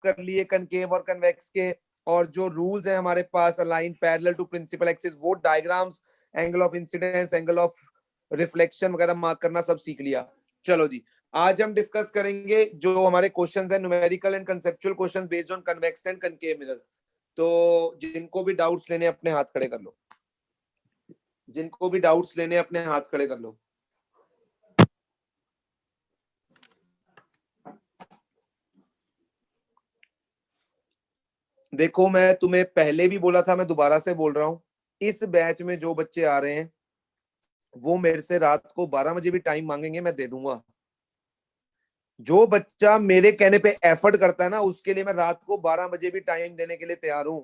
कर लिए कनकेव और कन्वेक्स के, और जो रूल्स हैं हमारे पास align parallel to principal axis, वो diagrams, angle of incidence, angle of reflection वगैरह मार्क करना सब सीख लिया। चलो जी, आज हम डिस्कस करेंगे जो हमारे क्वेश्चंस हैं, numerical and conceptual questions based on convex and concave mirror. तो जिनको भी डाउट्स लेने अपने हाथ खड़े कर लो, जिनको भी डाउट्स लेने अपने हाथ खड़े कर लो। देखो, मैं तुम्हें पहले भी बोला था, मैं दोबारा से बोल रहा हूं, इस बैच में जो बच्चे आ रहे हैं वो मेरे से रात को 12 बजे भी टाइम मांगेंगे, मैं दे दूंगा। जो बच्चा मेरे कहने पे एफर्ट करता है ना, उसके लिए मैं रात को 12 बजे भी टाइम देने के लिए तैयार हूं।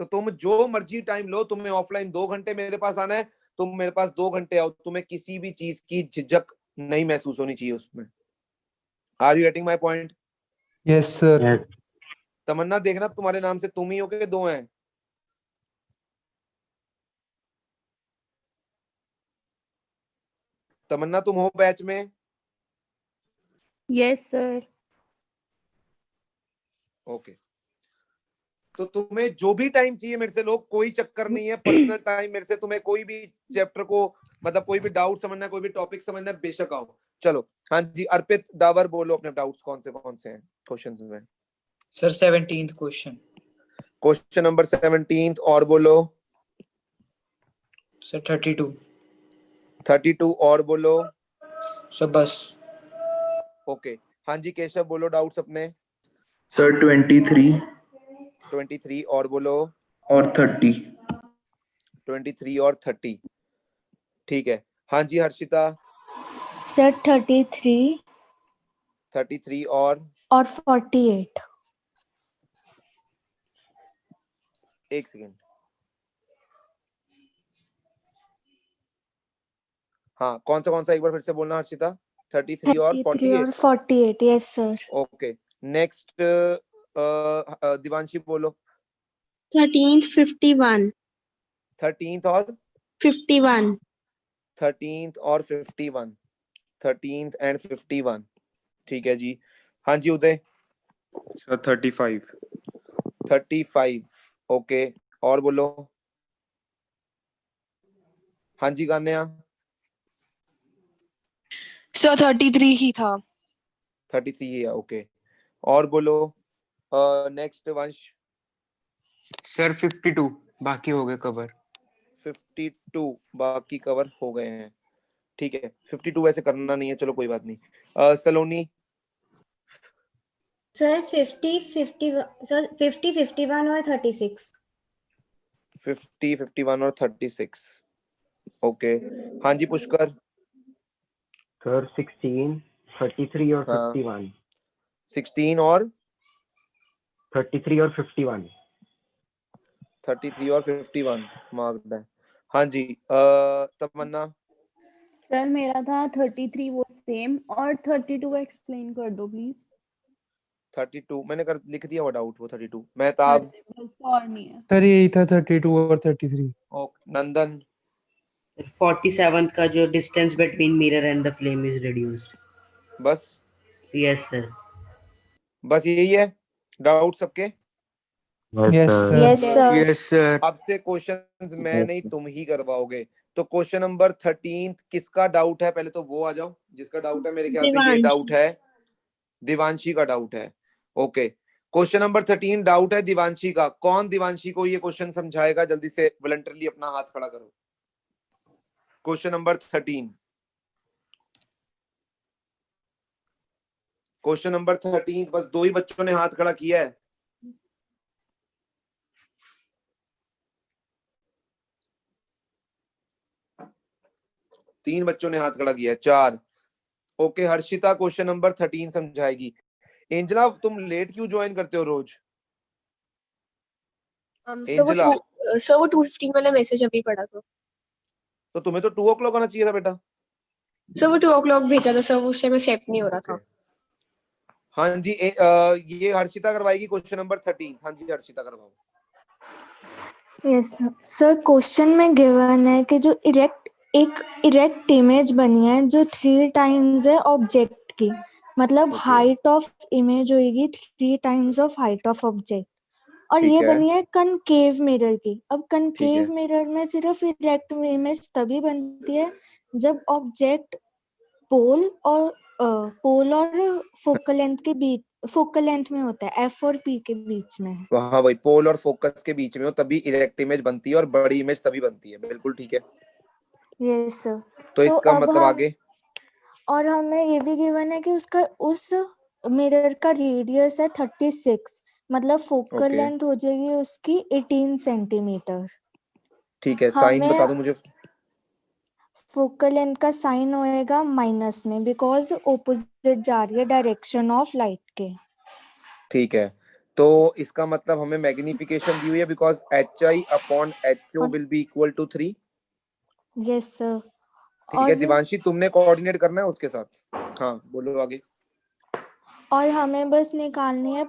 तो तुम जो मर्जी टाइम लो, तुम्हें ऑफलाइन 2 घंटे मेरे पास आना है, तुम मेरे पास 2 घंटे आओ, तुम्हें किसी भी चीज की झिझक नहीं महसूस होनी चाहिए उसमें। Are you getting my point? Yes sir. Tamanna, देखना तुम्हारे नाम से तुम ही हो के दो हैं। तमन्ना, तुम हो बैच में? Yes sir. ओके, तो तुम्हें जो भी टाइम चाहिए मेरे से लो, कोई चक्कर नहीं है। पर्सनल टाइम मेरे से, तुम्हें कोई भी चैप्टर को मतलब कोई भी डाउट समझना है, कोई भी टॉपिक समझना है, बेशक आओ। चलो, हाँ जी, अर्पित डावर, बोलो अपने डाउट्स कौन से हैं क्वेश्चंस में। Sir 17th question. Question number 17 और बोलो। सर 32। 32 और बोलो। सर बस। ओके, हाँ जी केशव, बोलो डाउट्स अपने। सर 23 23 और बोलो। और 30। 23 और 30, ठीक है। हाँ जी हर्षिता। सर 33 33 और 48। एक सेकेंड, हाँ कौन सा एक बार फिर से बोलना हर्षिता। 33 और 48। Yes sir. Okay, next Divanshi बोलो। 13th 51 13 और 51 13 और 51, 13 एंड 51, ठीक है जी। हाँ जी उदय। सर 35। 35, ओके, और बोलो। हाँ जी गान्या। सर 33 ही था। 33 ही है, ओके, और बोलो। नेक्स्ट वंश। सर 52 बाकी हो गए कवर। 52 बाकी कवर हो गए हैं, ठीक है। 52 वैसे करना नहीं है, चलो कोई बात नहीं। सलोनी। सर 50 51 और 36। 50 51 और 36, ओके। हाँ जी पुष्कर। सर 16 33 और हाँ 51। 16 और 33 और 51। 33 और 51 मार्क्ड है। हाँ जी तमन्ना। सर मेरा था 33 वो सेम, और 32 एक्सप्लेन कर दो प्लीज। 32 मैंने लिख दिया वो डाउट, वो 32। मेहताब। बस और नहीं है सर यही था 32 और 33। ओके, नंदन। 47th का जो distance between mirror and the flame is reduced. बस यस सर। बस यही है डाउट सबके। Yes sir. Yes sir. अब से क्वेश्चंस मैं नहीं तुम ही करवाओगे। तो क्वेश्चन नंबर 13 किसका डाउट है, पहले तो वो आ जाओ जिसका डाउट है। मेरे ख्याल से ये डाउट है दिवांशी का डाउट है। ओके, क्वेश्चन नंबर 13 डाउट है दिवांशी का। कौन दिवांशी को ये क्वेश्चन समझाएगा? जल्दी से वॉलंटरली अपना हाथ खड़ा करो। क्वेश्चन नंबर 13, क्वेश्चन नंबर 13, बस 2 ही बच्चों ने हाथ खड़ा किया है। तीन बच्चों ने हाथ खड़ा किया है, 4। ओके, हर्षिता क्वेश्चन नंबर 13 समझाएगी। एंजला तुम लेट क्यों ज्वाइन करते हो रोज? एंजला सर वो 2:15 वाला मैसेज अभी पढ़ा था। तो तुम्हें तो 2 o'clock आना चाहिए था बेटा। सर वो 2 o'clock भेजा था सर, उससे मैं सेट नहीं हो रहा था। हाँ जी ये हर्षिता करवाएगी क्वेश्चन नंबर 13। हाँ जी हर्षिता करवाओ। यस सर, क्वेश्चन में गिवन है कि जो एक इरेक्ट इमेज बनी है जो 3 टाइम्स है ऑब्जेक्ट की, मतलब Okay. हाइट ऑफ इमेज होगी 3 times of height of object. और ठीक ये है। बनी है कनकेव मिरर की। अब ठीक है। कनकेव मिरर में सिर्फ इरेक्ट इमेज तभी बनती है जब ऑब्जेक्ट पोल और फोकल लेंथ में होता है, एफ और पी के बीच में। हाँ वही, पोल और फोकस के बीच में हो तभी इरेक्ट इमेज बनती है और बड़ी इमेज तभी बनती है। बिल्कुल ठीक है। Yes sir. तो इसका अब मतलब हम आगे और हमें ये भी गिवन है कि उसका उस मिरर का रेडियस है 36, मतलब फोकल Okay. लेंथ हो जाएगी उसकी 18 सेंटीमीटर। ठीक है, साइन बता दो मुझे। फोकल लेंथ का साइन होएगा माइनस में, बिकॉज ऑपोजिट जा रही है डायरेक्शन ऑफ लाइट के। ठीक है, तो इसका मतलब हमें मैग्निफिकेशन दी हुई है because HI/HO will be equal to 3। Yes sir. ठीक है दिवांशी, तुमने कोऑर्डिनेट करना है उसके साथ। हाँ बोलो आगे। और हमें बस निकालनी है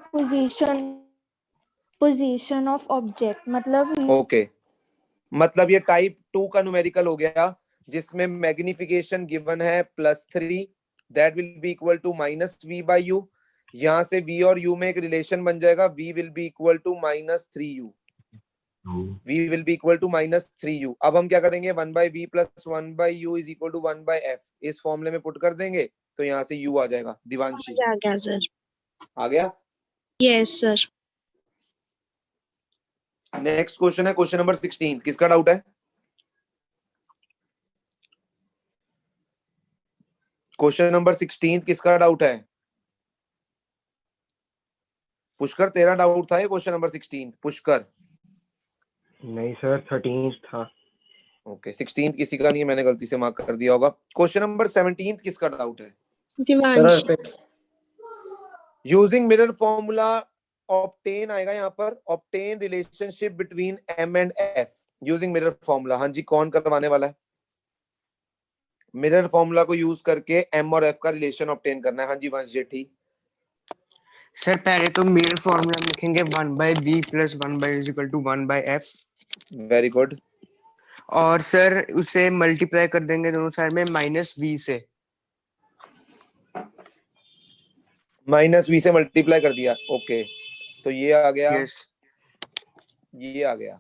पोजीशन ऑफ ऑब्जेक्ट, मतलब ओके, मतलब ये टाइप 2 का न्यूमेरिकल हो गया जिसमें मैग्निफिकेशन गिवन है +3, that will be equal to -v/u। यहाँ से v और u में एक रिलेशन बन जाएगा, v will be equal to -3u। v will be equal to -3u। अब हम क्या करेंगे, 1/v + 1/u is equal to 1/f इस फॉर्मूले में पुट कर देंगे तो यहाँ से u आ जाएगा। दिवांशी आ गया सर। आ गया? Yes sir. नेक्स्ट क्वेश्चन है क्वेश्चन नंबर 16। किसका डाउट है? क्वेश्चन नंबर 16 किसका डाउट है? पुष्कर तेरा डाउट था ये क्वेश्चन नंबर 16? पुष्कर नहीं सर, 13 था। ओके 16 किसी का नहीं है, मैंने गलती से मार्क कर दिया होगा। क्वेश्चन नंबर 17 किसका डाउट है? सर अर्पित। यूजिंग मिरर फॉर्मूला ऑब्टेन आएगा यहाँ पर, obtain relationship between m and f using mirror formula. हाँ जी, कौन करवाने वाला है? मिरर फॉर्मूला को यूज करके m और f का रिलेशन ऑब्टेन करना है। हाँ जी वंश जेठी। सर पहले तो मिरर फॉर्मूला लिखेंगे 1/v + 1/u = 1/f। Very good. और सर उसे मल्टीप्लाई कर देंगे दोनों साइड में -v से। -v से मल्टीप्लाई कर दिया। ओके तो ये आ गया। यस ये आ गया।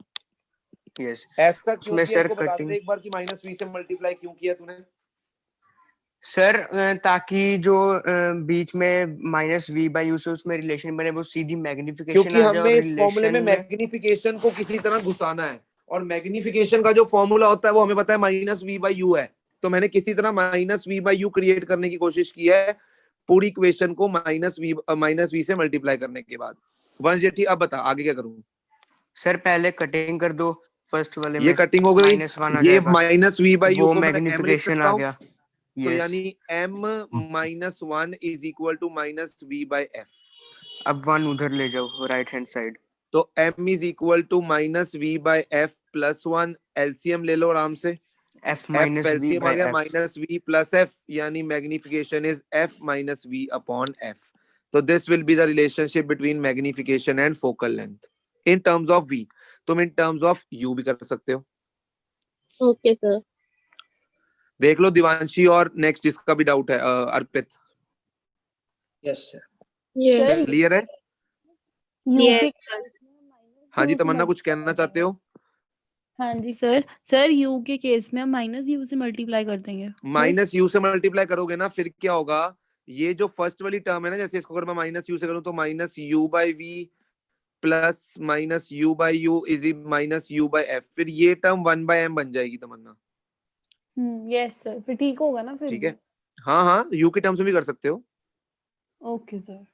यस। ऐसा क्यों उसमें किया सर इसको बता कटिंग दे एक बार कि -v से मल्टीप्लाई क्यों किया तूने? सर ताकि जो बीच में -v/u से उसमें रिलेशन बने वो सीधी मैग्निफिकेशन क्योंकि आ जाए और हमें इस फॉर्मूले में रिलेशन मैग्निफिकेशन को किसी तरह घुसाना है और मैग्निफिकेशन का जो फॉर्मूला होता है वो हमें पता है -v/u है। तो मैंने किसी तरह -v/u क्रिएट करने की कोशिश की है पूरी इक्वेशन को -v से मल्टीप्लाई करने के बाद। वंश जेठी अब बता आगे क्या करूं? सर पहले कटिंग कर दो फर्स्ट वाले में। ये कटिंग हो गई, -1 आ ये जाएगा, -v/u वो को मैं m लिख मैग्निफिकेशन सकता आ हूं। गया। तो यस। यानी m-1 is equal to -v/f। अब 1 उधर ले जाओ राइट हैंड साइड। तो m is equal to -v/f + 1। LCM ले लो आराम से। f f एलसीएम आ गया -v/f। -v + f, यानी मैग्निफिकेशन इज f - v/f। तो this will be the relationship between magnification and focal length in terms of v। तुम इन टर्म्स ऑफ u भी कर सकते हो। Okay sir. देख लो दिवांशी। और नेक्स्ट जिसका भी डाउट है Arpit. Yes sir. Yes. Clear है? यू के हाँ जी तमन्ना कुछ कहना चाहते हो? हाँ जी सर यू के केस में हम -u से मल्टीप्लाई कर देंगे। -u से मल्टीप्लाई करोगे ना, फिर क्या होगा, ये जो फर्स्ट वाली टर्म है ना, जैसे इसको अगर मैं -u से करूं तो -u/v plus -u/u is -u/f, फिर ये टर्म 1/m बन जाएगी तमन्ना। यस सर, फिर ठीक होगा ना फिर? ठीक है, हाँ हाँ u के टर्म्स में भी कर सकते हो। Okay sir.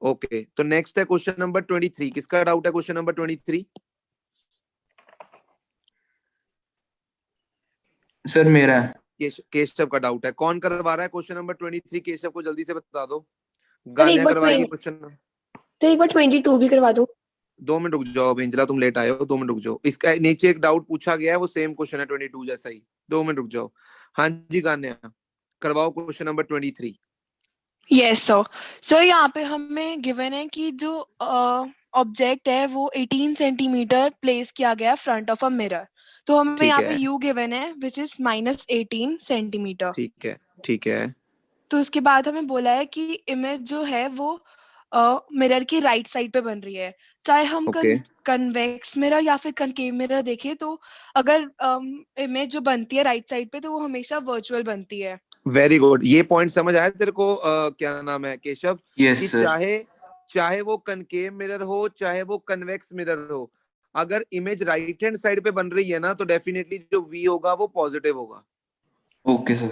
ओके तो नेक्स्ट है क्वेश्चन नंबर 23। किसका डाउट है क्वेश्चन नंबर 23? सर मेरा है। केशव का डाउट है। कौन करवा रहा है क्वेश्चन नंबर 23? केशव को जल्दी से बता दो। एक गालियां बार करवाएगी 20 क्वेश्चन। तो एक बार 22 भी करवा दो। 2 मिनट रुक जाओ बेंजला, तुम लेट आए हो, 2 मिनट रुक जाओ। इसका नीचे एक डाउट पूछा गया है, वो सेम क्वेश्चन है 22 जैसा ही। 2 मिनट रुक जाओ। हाँ जी गान्या करवाओ क्वेश्चन नंबर 23। यस सर यहाँ पे हमें गिवन है कि जो ऑब्जेक्ट है वो 18 सेंटीमीटर प्लेस किया गया फ्रंट ऑफ अ मिरर। तो हमें ठीक यहाँ है। पे u गिवन है विच इज -18 सेंटीमीटर। ठीक है ठीक है। तो उसके बाद हमें बोला है कि इमेज जो है वो मिरर की राइट साइड पे बन रही है, चाहे हम Okay. कन्वेक्स मिरर या फिर कनकेव मिरर देखें, तो अगर इमेज जो बनती है राइट साइड पे तो वो हमेशा वर्चुअल बनती है। वेरी गुड, ये पॉइंट समझ आया तेरे को? क्या नाम है केशव? Yes, कि sir. चाहे वो कनकेव मिरर हो चाहे वो कन्वेक्स मिरर हो, अगर इमेज राइट हैंड साइड पे बन रही है ना तो डेफिनेटली जो V होगा वो पॉजिटिव होगा। Okay, sir.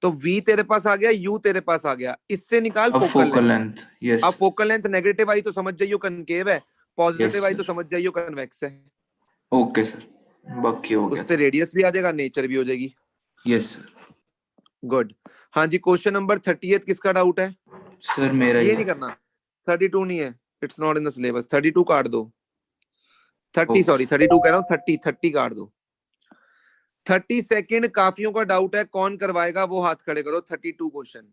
तो V तेरे पास आ गया, U तेरे पास आ गया, इससे निकाल Of focal focal length. length. Yes. अब फोकल लेंथ नेगेटिव आई तो समझ जाइयो कनकेव है, पॉजिटिव Yes, आई तो sir. समझ जाइयो कन्वेक्स है। Okay, sir. बाकी हो गया उससे था। रेडियस भी आ जाएगा, नेचर भी हो जाएगी। Yes, sir. गुड। हाँ जी, क्वेश्चन नंबर 38 किसका डाउट है? Sir, मेरा ये ही नहीं है। करना, 32 नहीं है, it's not in the syllabus. 32 काट दो, 30 सॉरी 32 कह रहा हूँ, 30 काट दो। 30 सेकंड काफियों का डाउट है, कौन करवाएगा वो हाथ खड़े करो। 32 क्वेश्चन।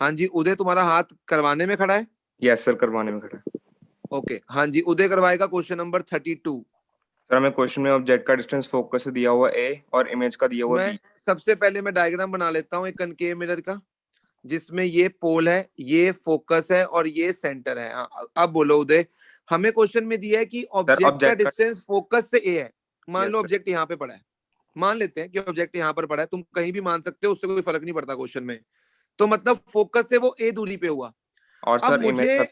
हाँ जी उदय, तुम्हारा हाथ करवाने में खड़ा है? यस सर, करवाने में खड़ा है। ओके, हाँ जी उदय करवाएगा क्वेश्चन नंबर 32। सर हमें क्वेश्चन में ऑब्जेक्ट का डिस्टेंस फोकस से दिया हुआ A और इमेज का दिया हुआ मैं B। सबसे पहले मैं डायग्राम बना लेता हूँ एक कनकेव मिरर का, जिसमें ये पोल है, ये फोकस है और ये सेंटर है। अब बोलो उदय, हमें क्वेश्चन में दिया है कि ऑब्जेक्ट का ऑब्जेक्ट का डिस्टेंस फोकस से ए है। मान Yes, लो sir. ऑब्जेक्ट यहाँ पे पड़ा है, मान लेते हैं कि ऑब्जेक्ट यहाँ पर पड़ा है, तुम कहीं भी मान सकते हो, उससे कोई फर्क नहीं पड़ता क्वेश्चन में। तो मतलब फोकस से वो ए दूरी पे हुआ। और अब सर इमेज का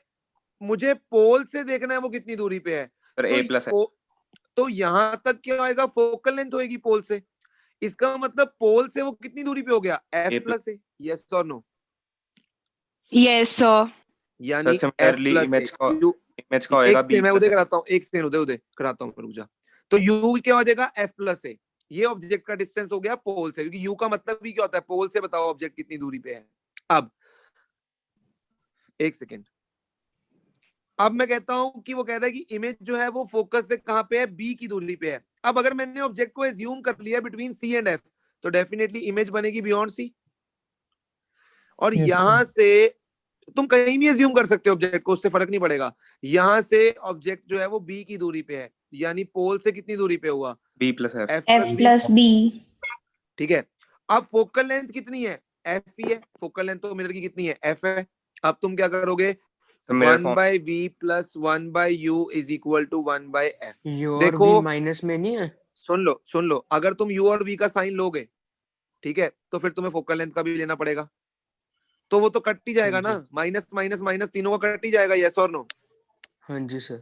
मुझे पोल से देखना है वो कितनी दूरी पे है। सर A प्लस है। तो यहां तक क्या आएगा, फोकल लेंथ होगी पोल से। इसका मतलब पोल से वो कितनी दूरी पे हो गया, एफ प्लस ए। यस और नो? Yes sir. यानी एफ सिमिलरली प्लस इमेज का एक होएगा B से मैं प्लस उदय है। कराता हूँ, एक से उदय कराता हूँ, रुक जा। तो यू क्या हो जाएगा, एफ प्लस ए। ये ऑब्जेक्ट का डिस्टेंस हो गया पोल से, क्योंकि यू का मतलब भी क्या होता है, पोल से बताओ ऑब्जेक्ट कितनी दूरी पे है। अब एक सेकेंड, अब मैं कहता हूं कि वो कह रहा है कि इमेज जो है वो फोकस से कहां पे है, बी की दूरी पे है। अब अगर मैंने ऑब्जेक्ट को एज्यूम कर लिया बिटवीन सी एंड एफ, तो डेफिनेटली इमेज बनेगी बियॉन्ड सी। और Yes, यहां से तुम कहीं भी एज्यूम कर सकते हो ऑब्जेक्ट को, उससे फर्क नहीं पड़ेगा। यहां से ऑब्जेक्ट जो है वो बी की दूरी पे है, यानी पोल से कितनी दूरी पे हुआ, B plus F। F plus B. ठीक है। अब फोकल लेंथ कितनी है, एफ ही है। फोकल लेंथ तो मिरर की कितनी है, एफ है। अब तुम क्या करोगे, तो mirror 1 form by v plus 1 by u is equal to 1 by f। U और देखो V माइनस में नहीं है। सुन लो, अगर तुम u और v का साइन लोगे, ठीक है, तो फिर तुम्हें फोकल लेंथ का भी लेना पड़ेगा। तो वो तो कट ही जाएगा ना, माइनस माइनस माइनस तीनों का कट ही जाएगा। यस और नो? हाँ जी सर।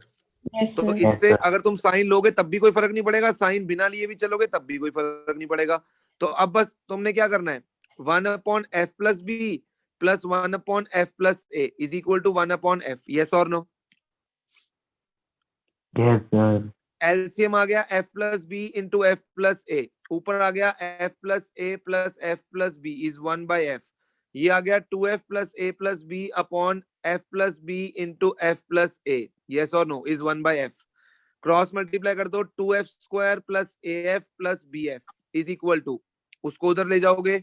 तो इससे अगर तुम साइन लोगे तब भी कोई फर्क नहीं पड़ेगा, साइन बिना लिए भी चलोगे तब भी कोई फर्क नहीं पड़ेगा। तो अब बस तुमने क्या करना है, 1/f plus b plus 1/f plus a is equal to 1/f। yes or no? Yes, sir. LCM आ गया f plus b into f plus a, ऊपर आ गया f plus a plus f plus b is 1 by f। ये आ गया 2f plus a plus b upon f plus b into f plus a। yes or no? is 1 by f। Cross multiply कर दो, 2f square plus af plus bf is equal to, उसको उधर ले जाओगे,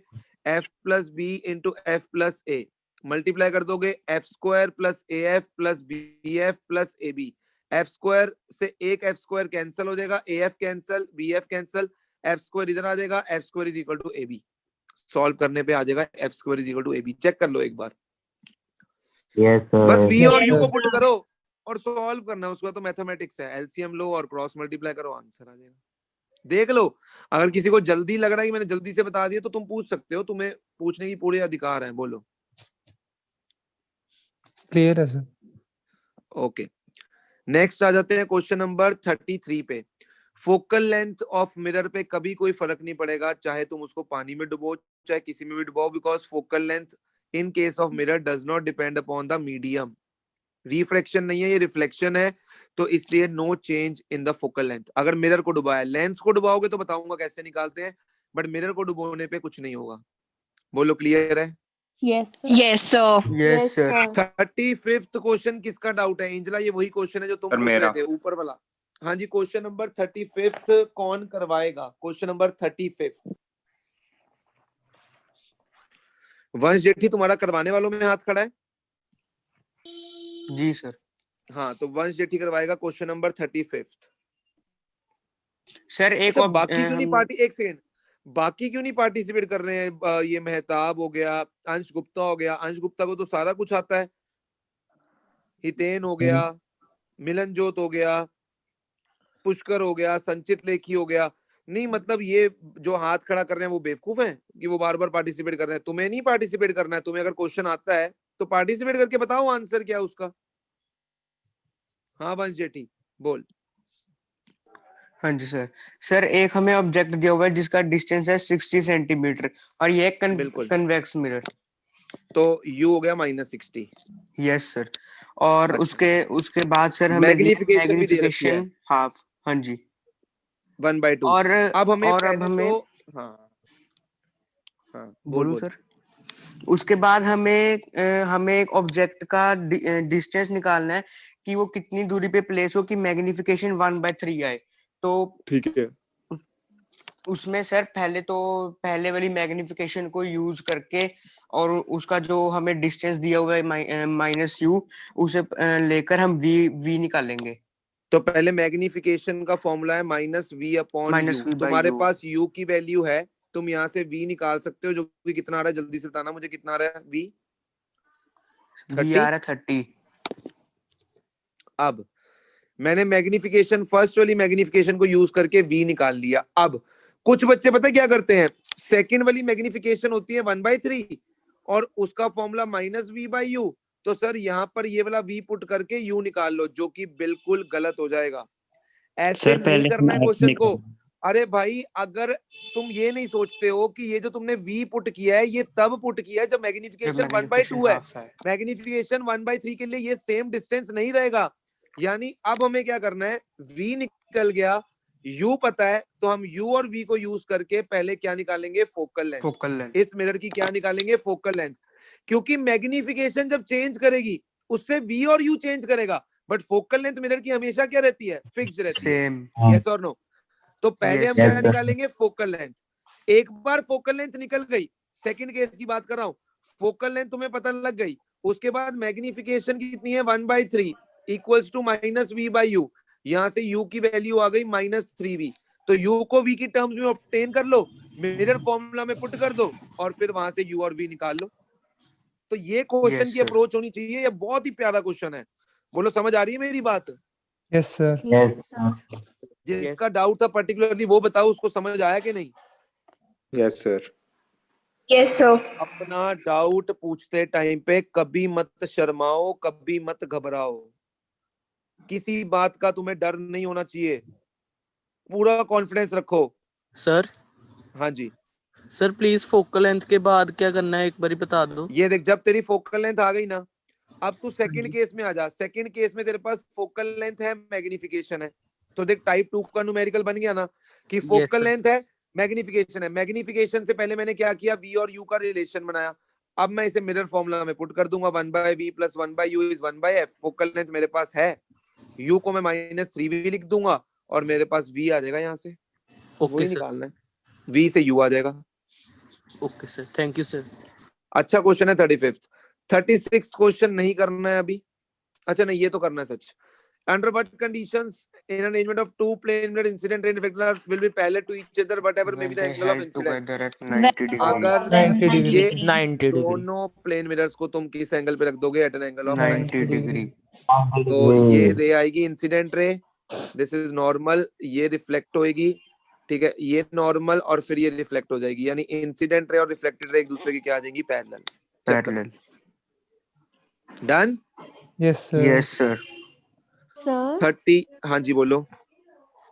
f plus b into f plus a, multiply कर दोगे f square plus af plus bf plus ab। f square से एक f स्क्वायर कैंसिल हो जाएगा, af cancel, bf cancel, f square इधर आ जाएगा, f square is equal to ab। Solve करने पे आ जाएगा f square is equal to ab। Check कर लो एक बार, Yes, sir. बस v और Yes, u को sir. पुट करो और सॉल्व करना है। उसका तो मैथमेटिक्स है, एलसीएम लो और क्रॉस मल्टीप्लाई करो, आंसर आ जाएगा। देख लो, अगर किसी को जल्दी लग रहा है कि मैंने जल्दी से बता दिया तो तुम पूछ सकते हो, तुम्हें पूछने की पूरे अधिकार है। बोलो। क्लियर है सर। ओके, नेक्स्ट आ जाते हैं क्वेश्चन नंबर 33 पे। फोकल लेंथ ऑफ मिरर पे कभी कोई फर्क नहीं पड़ेगा, चाहे तुम उसको पानी में डुबो चाहे किसी में भी डुबाओ, because focal length in case of mirror does not depend upon the medium. Refraction नहीं है, ये रिफ्लेक्शन है, तो इसलिए no change in the focal length. अगर मिरर को डुबाया, लेंस को डुबाओगे तो बताऊंगा कैसे निकालते हैं, बट मिरर को डुबोने पे कुछ नहीं होगा। बोलो, क्लियर है? Yes yes sir. Yes sir. 35th question किसका डाउट है? एंजला, ये वही क्वेश्चन है जो तुम सर, पूछ रहे मेरा। थे, ऊपर वाला। हाँ जी, क्वेश्चन नंबर 35 कौन करवाएगा? क्वेश्चन नंबर 35 वंश जेठी तुम्हारा करवाने वालों में हाथ खड़ा है? जी सर। हाँ, तो वंश जेठी करवाएगा क्वेश्चन नंबर 35। सर एक अच्छा, बाकी क्यों नहीं पार्टी, एक सेकंड, बाकी क्यों नहीं पार्टिसिपेट कर रहे हैं? ये मेहताब हो गया, अंश गुप्ता हो गया, अंश गुप्ता को तो सारा कुछ आता है, हितेन हो गया, मिलनजोत हो गया, पुष्कर हो गया, संचित लेखी हो गया। नहीं मतलब ये जो हाथ खड़ा कर रहे हैं वो बेवकूफ हैं कि वो बार बार पार्टिसिपेट कर रहे हैं? तुम्हें नहीं पार्टिसिपेट करना है, तुम्हें अगर क्वेश्चन आता है तो पार्टिसिपेट करके बताओ आंसर क्या है उसका। हाँ वंश जेठी बोल। हाँ जी सर। सर एक हमें ऑब्जेक्ट दिया हुआ है जिसका डिस्टेंस है 60 सेंटीमीटर और ये बिल्कुल। Convex mirror. तो यू हो गया -60। Yes sir. और अच्छा। उसके बाद सर हमें मैग्निफिकेशन भी दे रखी है मैग्निफिकेशन हाफ। हाँ जी 1/2। और अब हमें और अब पहले हमें तो हाँ बोल बोलूं बोल। सर। उसके बाद हमें एक ऑब्जेक्ट का डिस्टेंस निकालना है कि वो कितनी दूरी पे प्लेस हो कि मैग्निफिकेशन 1/3 आए। तो ठीक है। उसमें सर पहले वाली मैग्निफिकेशन को यूज करके और उसका जो हमें डिस्टेंस दिया हुआ है -u उसे लेकर हम v निकालेंगे। तो पहले मैग्निफिकेशन का फॉर्मूला है -v/u। तुम्हारे -v/u। पास u की वैल्यू है, तुम यहाँ से v निकाल सकते हो, जो कि कितना आ रहा है जल्दी से बताना मुझे, कितना आ रहा है v? v आ रहा है 30। अब मैंने मैग्निफिकेशन फर्स्ट वाली मैग्निफिकेशन को यूज करके v निकाल लिया। अब कुछ बच्चे पता क्या करते हैं, सेकंड वाली मैग्निफिकेशन होती है 1/3 और उसका फॉर्मूला -v/u। तो सर यहाँ पर ये वाला v पुट करके u निकाल लो, जो कि बिल्कुल गलत हो जाएगा। ऐसे नहीं करना है क्वेश्चन को। अरे भाई अगर तुम ये नहीं सोचते हो कि ये जो तुमने v पुट किया है ये तब पुट किया है जब मैग्निफिकेशन 1/2 है, मैग्निफिकेशन 1/3 के लिए ये सेम डिस्टेंस नहीं रहेगा। यानी अब हमें क्या करना है, v निकल गया, u पता है, तो हम u और v को यूज करके पहले क्या निकालेंगे, फोकल लेंथ। इस मिरर की क्या निकालेंगे, फोकल लेंथ। क्योंकि मैग्निफिकेशन जब चेंज करेगी उससे v और u चेंज करेगा, बट फोकल लेंथ मिरर की हमेशा क्या रहती है, फिक्स्ड रहती है। यस और नो? तो पहले हम क्या निकालेंगे, फोकल लेंथ। एक बार फोकल लेंथ निकल गई, सेकंड केस की बात कर रहा हूं, फोकल लेंथ तुम्हें पता लग गई, उसके बाद मैग्निफिकेशन कितनी है, 1/3 इक्वल्स टू -v/u। यहां से u की वैल्यू आ गई -3v। तो u को v की टर्म्स में ऑब्टेन कर लो, मिरर फॉर्मूला में पुट कर दो और फिर वहां से u और v निकाल लो। तो ये क्वेश्चन की अप्रोच होनी चाहिए। ये बहुत ही प्यारा क्वेश्चन है। बोलो समझ आ रही है मेरी बात? Yes sir. Yes sir. जिसका डाउट था पर्टिकुलरली वो बताओ, उसको समझ आया कि नहीं? Yes sir. Yes sir. अपना डाउट पूछते टाइम पे कभी मत शर्माओ, कभी मत घबराओ, किसी बात का तुम्हें डर नहीं होना चाहिए, पूरा कॉन्फिडेंस रखो। सर। हाँ जी सर प्लीज फोकल लेंथ के बाद क्या करना है एक बारी बता दो। ये देख, जब तेरी फोकल लेंथ आ गई ना, अब तू सेकंड केस में आ जा। सेकंड केस में तेरे पास फोकल लेंथ है, मैग्निफिकेशन है। तो देख टाइप 2 का न्यूमेरिकल बन गया ना कि फोकल लेंथ है, मैग्निफिकेशन है। मैग्निफिकेशन से पहले मैंने क्या किया, v और u का रिलेशन बनाया। अब मैं इसे मिरर फॉर्मूला में पुट कर दूंगा, 1/v + 1/u is 1/f। Focal length मेरे पास है, u को मैं -3v लिख दूंगा और मेरे पास v आ जाएगा यहाँ से। वही निकालना है, v से u आ जाएगा। Okay sir, thank you sir. अच्छा क्वेश्चन है 35th। 36th क्वेश्चन नहीं करना है अभी। अच्छा नहीं, ये तो करना है सच। Under what conditions in an arrangement of two plane mirror incident ray reflector will be parallel to each other whatever may be the angle of incidence? अगर 90 डिग्री। ये 90 डिग्री। दोनों प्लेन मिरर्स को तुम किस एंगल पे रख दोगे, at an angle of 90 degree. तो ये रे आएगी incident ray, this is normal, ये रिफ्लेक्ट होएगी, ठीक है, ये नॉर्मल और फिर ये रिफ्लेक्ट हो जाएगी। यानी इंसिडेंट रे और रिफ्लेक्टेड रे एक दूसरे की क्या आ जाएंगी, parallel. Done? Yes sir. Yes sir. Sir 30। हाँ जी बोलो।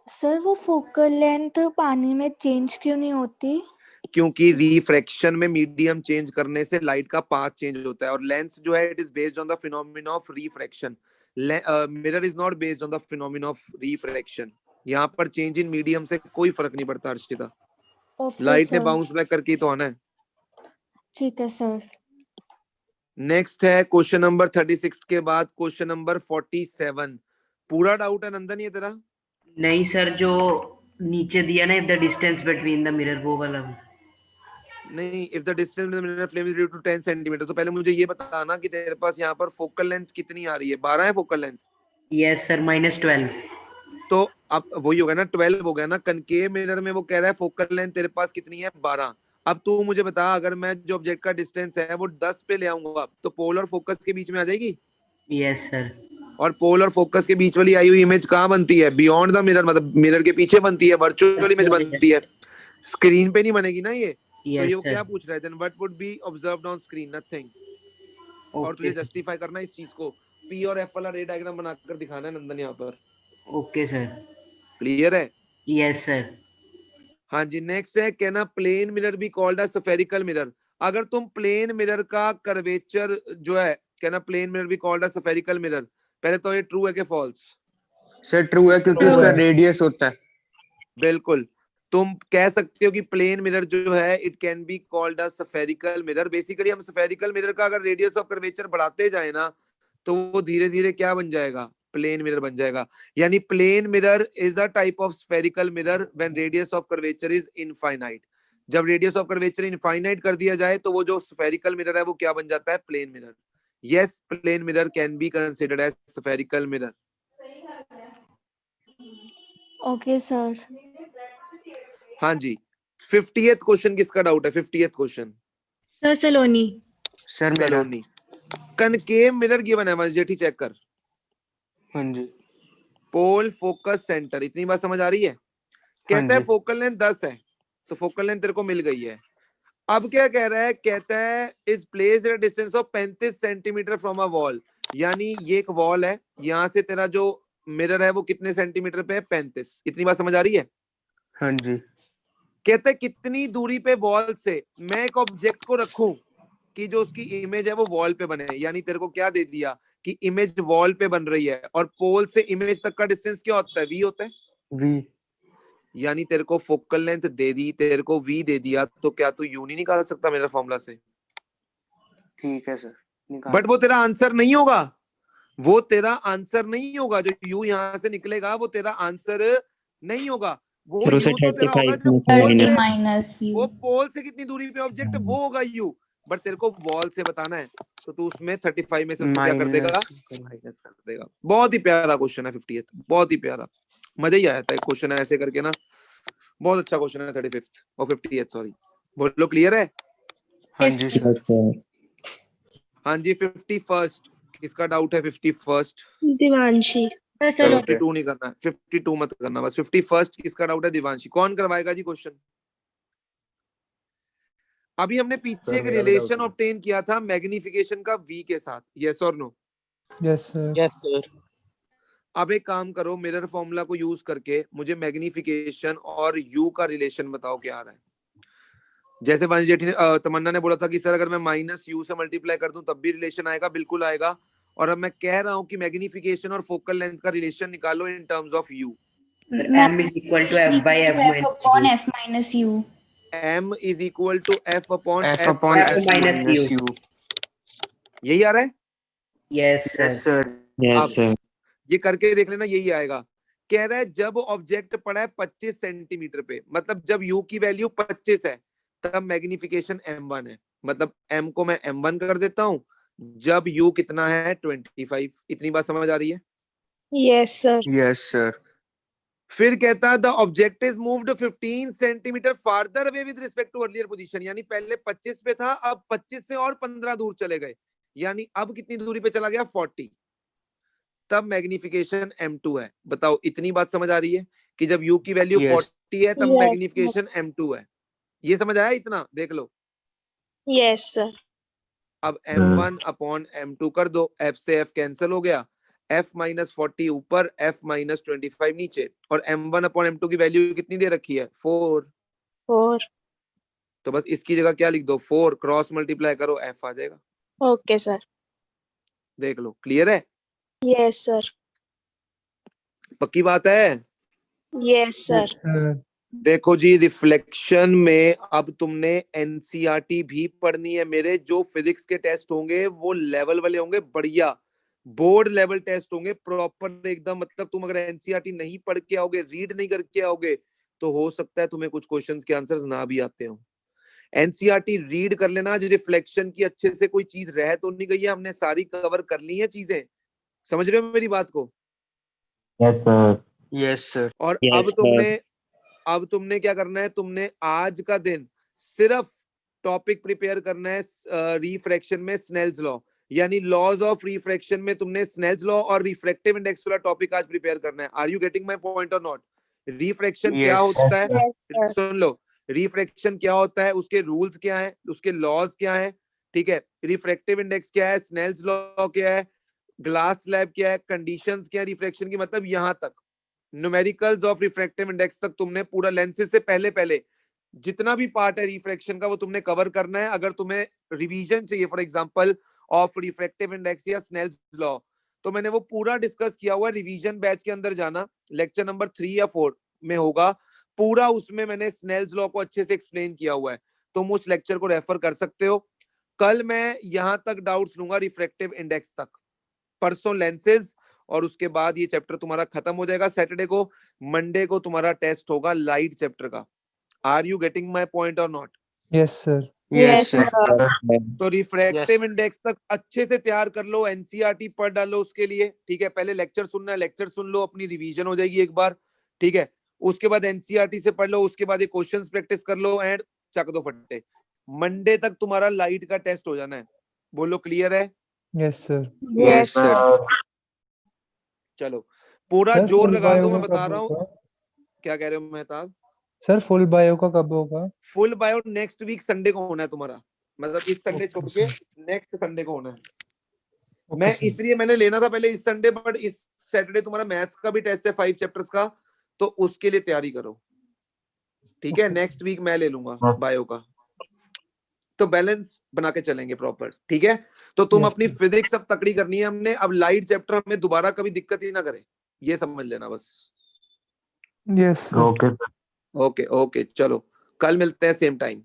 सर वो फोकल लेंथ पानी में चेंज क्यों नहीं होती? क्योंकि रिफ्रैक्शन में मीडियम चेंज करने से लाइट का पाथ चेंज होता है, और लेंस जो है it is based on the phenomena of refraction. Mirror is not based on the phenomena of refraction. यहाँ पर चेंज इन मीडियम से कोई फर्क नहीं पड़ता अर्शिता। लाइट ने बाउंस बैक करके तो आना है। ठीक है सर। नेक्स्ट है क्वेश्चन नंबर 36 के बाद क्वेश्चन नंबर 47। पूरा डाउट है नंदन ये तेरा? नहीं सर, जो नीचे दिया ना, if the distance between the mirror, वो वाला। नहीं, if the distance between the mirror flame is due to 10 centimetre. तो पहले मुझे ये बताना कि तेरे पास यहाँ पर फोकल लेंथ कितनी आ रही है? 12 है फोकल लेंथ? Yes sir, -12। तो अब वही हो गया ना, 12 हो गया ना। कनकेव मिरर में वो कह रहा है फोकल लेंथ तेरे पास कितनी है, 12। अब तू मुझे बता, अगर मैं जो ऑब्जेक्ट का डिस्टेंस है वो 10 पे ले आऊंगा तो पोल और फोकस के बीच में आ जाएगी। Yes sir. और पोल और फोकस के बीच वाली आई हुई इमेज कहाँ बनती है, बियॉन्ड द मिरर, मतलब मिरर के पीछे बनती है, वर्चुअल इमेज बनती है, स्क्रीन पे नहीं बनेगी ना ये। तो ये वो क्या पूछ रहा है, then what would be observed on screen, nothing. और तुझे जस्टिफाई करना है इस चीज को, पी और एफ वाला रे डायग्राम बनाकर दिखाना है नंदन यहाँ पर। Okay sir. क्लियर है? Yes sir. हाँ जी, नेक्स्ट है, can a plane mirror be called a spherical mirror. अगर तुम प्लेन मिरर का कर्वेचर जो है, can a plane mirror be called a spherical mirror, पहले तो ये ट्रू है कि फॉल्स? सर ट्रू है, क्योंकि उसका रेडियस होता है। बिल्कुल, तुम कह सकते हो कि प्लेन मिरर जो है it can be called a spherical mirror. Basically हम स्फेरिकल मिरर का अगर रेडियस ऑफ कर्वेचर बढ़ाते जाए ना तो वो धीरे धीरे क्या बन जाएगा, प्लेन मिरर बन जाएगा। यानी plane mirror is a type of spherical mirror when radius of curvature is infinite. जब रेडियस ऑफ कर्वेचर इनफाइनाइट कर दिया जाए तो वो जो स्फेरिकल मिरर है वो क्या बन जाता है, plane mirror. Yes, plane mirror can be considered as spherical mirror. Okay sir. हाँ जी, 50th क्वेश्चन किसका डाउट है? 50th क्वेश्चन सर सलोनी। सर मेरा। सलोनी। कनकेव मिरर गिवन है, जेठी चेक कर। हाँ जी। पोल फोकस सेंटर, इतनी बात समझ आ रही है? कहता है फोकल लेंथ 10 है, तो फोकल लेंथ तेरे को मिल गई है। अब क्या कह रहा है, कहता है is placed at distance of 35 centimetre from a wall. यानी ये एक वॉल है, यहां से तेरा जो मिरर है वो कितने सेंटीमीटर पे है, 35। इतनी बात समझ आ रही है? हाँ जी। कहते हैं कितनी दूरी पे वॉल से मैं एक ऑब्जेक्ट को रखूं कि जो उसकी इमेज है वो वॉल पे बने। यानी तेरे को क्या दे दिया कि इमेज वॉल पे बन रही है, और पोल से इमेज तक का डिस्टेंस क्या होता है, वी होता है। वी। यानी तेरे को फोकल लेंथ दे दी, तेरे को वी दे दिया, तो क्या तू यू नहीं निकाल सकता मेरा फॉर्मूला से? ठीक है सर, बट वो तेरा आंसर नहीं होगा, वो तेरा आंसर नहीं होगा। जो यू यहां से निकलेगा वो तेरा आंसर नहीं होगा। वो सर उसे यू तो तेरा होगा 35 जो में से पोल से, माइनस यू। वो पोल से कितनी दूरी पे ऑब्जेक्ट, वो होगा यू। बट तेरे को वॉल से बताना है, तो तू उसमें 35 में से उसको क्या कर देगा, माइनस कर देगा। बहुत ही प्यारा क्वेश्चन है 50th, बहुत ही प्यारा, मजा ही आया था क्वेश्चन ऐसे करके ना। बहुत अच्छा क्वेश्चन है 35th और 50th, सॉरी। बोलो क्लियर है? हाँ जी सर। हाँ जी, 51st किसका डाउट है? 51st दिवांशी। 52 नहीं करना है, 52 मत करना, बस 51st किसका डाउट है? दिवांशी। कौन करवाएगा जी क्वेश्चन? अभी हमने पीछे एक रिलेशन ऑब्टेन किया था मैग्निफिकेशन का वी के साथ, यस और no? Yes sir. Yes sir. अब एक काम करो, मिरर फॉर्मूला को यूज करके मुझे मैग्निफिकेशन और यू का रिलेशन बताओ क्या आ रहा है। जैसे वंश जेठी ने तमन्ना ने बोला था कि सर अगर मैं माइनस यू से मल्टीप्लाई कर दूं तब भी रिलेशन आएगा, बिल्कुल आएगा। और अब मैं कह रहा हूं कि मैग्निफिकेशन और फोकल लेंथ का रिलेशन निकालो in terms of you. m is equal to f by f upon F minus you. m is equal to f upon F f upon F F minus minus U. U. यही आ रहा है? Yes Yes sir. sir. Yes sir. ये करके देख लेना, यही आएगा। कह रहा है जब ऑब्जेक्ट पड़ा है 25 सेंटीमीटर पे, मतलब जब u की वैल्यू 25 है तब मैग्निफिकेशन m1 है, मतलब m को मैं m1 कर देता हूं जब u कितना है 25। इतनी बात समझ आ रही है? Yes sir. Yes sir. फिर कहता है the object is moved 15 centimetre farther away with respect to earlier position. यानी पहले 25 पे था, अब 25 से और 15 दूर चले गए, यानी अब कितनी दूरी पे चला गया, 40। तब मैग्निफिकेशन m2 है। बताओ इतनी बात समझ आ रही है कि जब u की वैल्यू 40 है तब Yes. मैग्निफिकेशन m2 है। ये समझ आया? इतना देख लो। Yes sir. अब m1 अपॉन m2 कर दो, f से f कैंसिल हो गया, f माइनस 40 ऊपर, f माइनस 25 नीचे, और m1 अपॉन m2 की वैल्यू कितनी दे रखी है, 4। 4. तो बस इसकी जगह क्या लिख दो, 4 क्रॉस मल्टीप्लाई करो, f आ जाएगा। Okay sir. देख लो, क्लियर है? Yes sir. पक्की बात है? Yes sir. देखो जी, रिफ्लेक्शन में अब तुमने एनसीईआरटी भी पढ़नी है मेरे। जो फिजिक्स के टेस्ट होंगे वो लेवल वाले होंगे, बढ़िया बोर्ड लेवल टेस्ट होंगे, प्रॉपर एकदम। मतलब तुम अगर एनसीईआरटी नहीं पढ़ के आओगे, रीड नहीं करके आओगे, तो हो सकता है तुम्हें कुछ क्वेश्चंस के आंसर्स ना भी आते हो। एनसीईआरटी रीड कर लेना। आज रिफ्लेक्शन की अच्छे से कोई चीज रह तो नहीं गई है, हमने सारी कवर कर ली है चीजें। समझ रहे हो मेरी बात को? Yes sir. Yes sir. और Yes, अब तुमने क्या करना है, तुमने आज का दिन सिर्फ टॉपिक प्रिपेयर करना है रिफ्रैक्शन में स्नेल्स लॉ, यानी लॉज ऑफ रिफ्रैक्शन में तुमने स्नेल्स लॉ और रिफ्रैक्टिव इंडेक्स वाला टॉपिक आज प्रिपेयर करना है। Are you getting my point और नॉट? रिफ्रैक्शन क्या Yes. होता है, सुन लो, रिफ्रैक्शन क्या होता है, उसके रूल्स क्या है, उसके लॉज क्या है, ठीक है, रिफ्रैक्टिव इंडेक्स क्या है, स्नेल्स लॉ क्या है, ग्लास स्लैब क्या है, कंडीशंस क्या है रिफ्रैक्शन की, मतलब यहां तक न्यूमेरिकल्स ऑफ रिफ्रैक्टिव इंडेक्स तक तुमने पूरा लेंसेज से पहले जितना भी पार्ट है रिफ्रैक्शन का वो तुमने कवर करना है। अगर तुम्हें रिवीजन चाहिए for example of refractive index या स्नेल्स लॉ, तो मैंने वो पूरा डिस्कस किया हुआ है। रिवीजन बैच के अंदर जाना, लेक्चर नंबर 3 या 4 में होगा पूरा, उसमें मैंने स्नेल्स लॉ को अच्छे से एक्सप्लेन किया हुआ है, तुम उस लेक्चर को रेफर कर सकते हो। कल मैं यहां तक डाउट्स लूंगा रिफ्रैक्टिव इंडेक्स तक, परसों लेंसेज, और उसके बाद ये चैप्टर तुम्हारा खत्म हो जाएगा सैटरडे को। मंडे को तुम्हारा टेस्ट होगा लाइट चैप्टर का। Are you getting my point और not? Yes, sir. Yes sir. तो रिफ्रैक्टिव Yes. इंडेक्स तक अच्छे से तैयार कर लो, एनसीईआरटी पढ़ डालो उसके लिए, ठीक है। पहले लेक्चर सुनना है, लेक्चर सुन लो, अपनी रिवीजन हो जाएगी एक बार, ठीक है। उसके बाद एनसीईआरटी से पढ़ लो, उसके बाद ये क्वेश्चंस प्रैक्टिस कर लो एंड चक दो फट्टे। मंडे तक तुम्हारा लाइट का टेस्ट हो जाना है। बोलो क्लियर है? Yes, sir. Yes sir. चलो पूरा Sir, जोर full लगा दो, bio मैं का बता कब रहा हूँ। होगा? क्या कह रहे हो मेहताब? Sir, full bio का कब होगा? Full bio next week Sunday को होना है तुम्हारा, मतलब इस संडे छोड़ के नेक्स्ट संडे को होना है। Okay, मैं sir. इसलिए मैंने लेना था पहले इस संडे, बट इस सैटरडे तुम्हारा मैथ्स का भी टेस्ट है 5 चैप्टर्स का, तो उसके लिए तैयारी करो, ठीक है। Okay. नेक्स्ट वीक मैं ले लूंगा बायो का, तो बैलेंस बना के चलेंगे प्रॉपर, ठीक है। तो तुम Yes, अपनी sir. फिजिक्स अब तकड़ी करनी है हमने, अब लाइट चैप्टर हमें दोबारा कभी दिक्कत ही ना करे, ये समझ लेना बस। Yes, sir. Okay, sir. Okay okay, चलो कल मिलते हैं same time.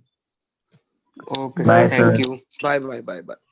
Okay Bye, sir. sir. Thank you. Bye bye bye bye.